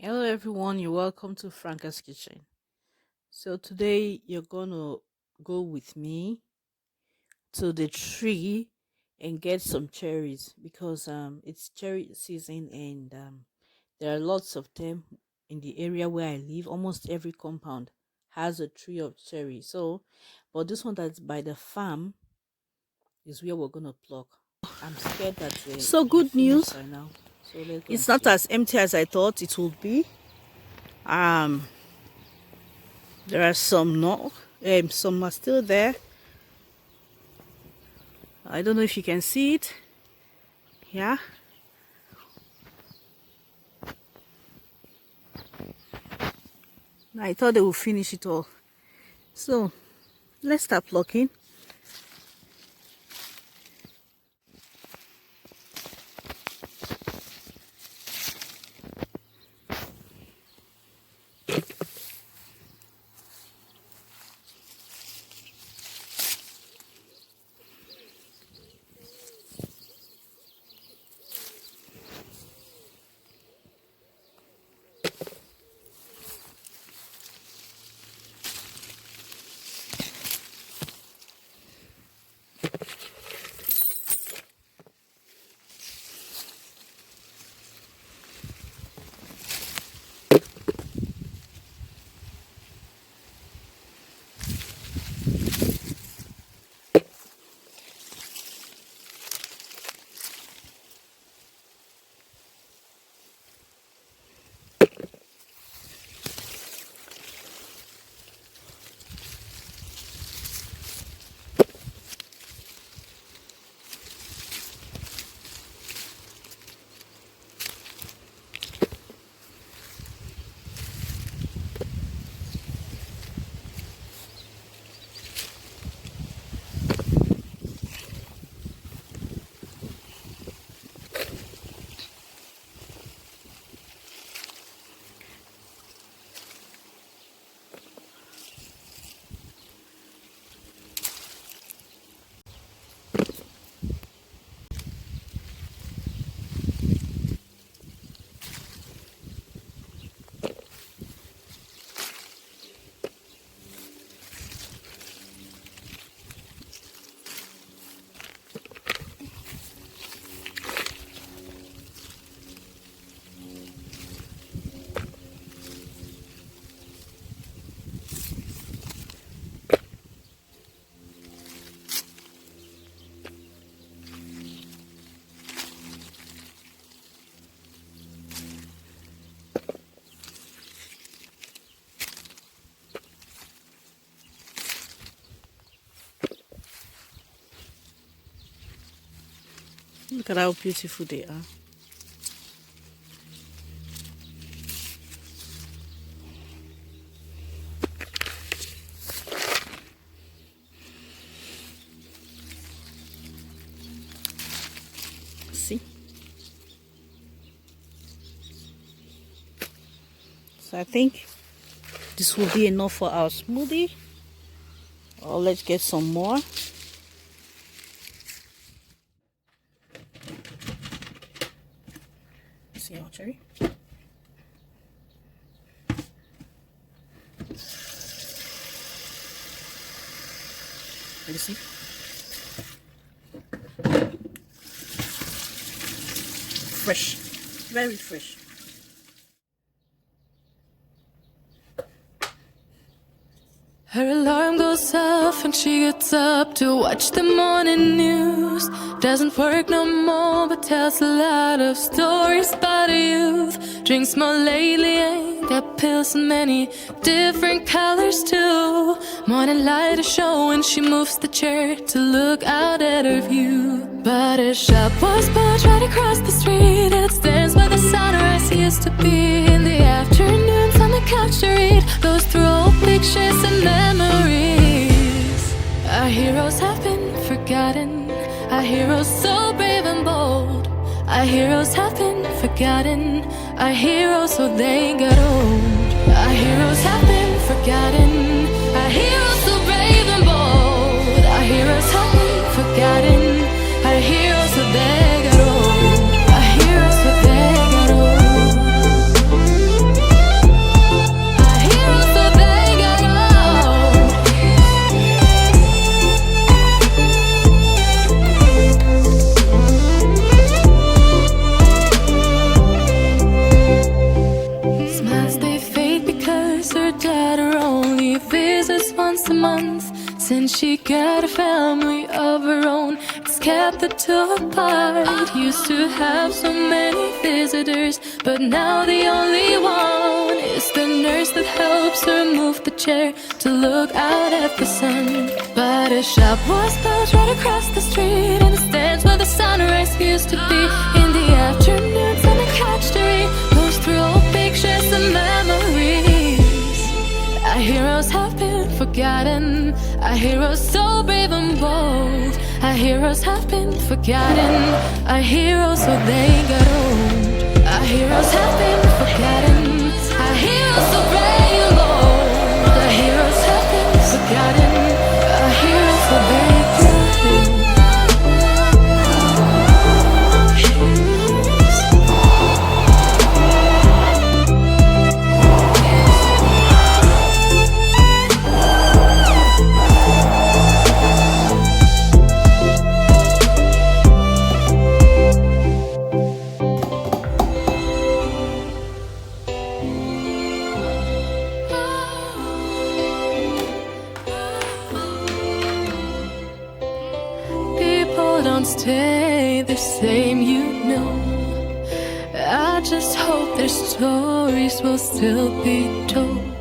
Hello everyone, you're welcome to Franka's Kitchen. So today you're gonna go with me to the tree and get some cherries because it's cherry season and there are lots of them in the area where I live. Almost every compound has a tree of cherry. So but this one that's by the farm is where we're gonna pluck. I'm scared that So we good finish news. by now. So let's go It's and not check. as empty as I thought it would be. Um, there are some not. Some are still there. I don't know if you can see it. Yeah. I thought they would finish it all. So let's start plucking. Look at how beautiful they are. See? So I think this will be enough for our smoothie. Or let's get some more. See our cherry. Let me see. Fresh. Very fresh. Her alarm goes off and she gets up to watch the morning news. Doesn't work no more but tells a lot of stories about her youth. Drinks more lately, ain't got pills in many different colors too. Morning light is showing, she moves the chair to look out at her view. But her shop was built right across the street. It stands by the sunrise used to be. In the afternoons on the couch to read, goes through old pictures and memories. Our heroes have been forgotten. Our heroes so brave and bold. Our heroes have been forgotten. Our heroes so they got old. Our heroes have been forgotten. Our heroes so brave and bold. Our heroes have been forgotten. Our heroes so they got old. Our heroes so they got old. months since she got a family of her own. It's kept the two apart. Used to have so many visitors, but now the only one is the nurse that helps her move the chair to look out at the sun. But a shop was built right across the street, and it stands where the sunrise used to be. In the afternoons and the couch to read goes through old pictures and memories. Our heroes have been forgotten. Our heroes so brave and bold. Our heroes have been forgotten. Our heroes so they got old. Our heroes have been forgotten. Our heroes so brave and bold. Our heroes have been forgotten. Our heroes so they got old. Don't stay the same, you know. I just hope their stories will still be told.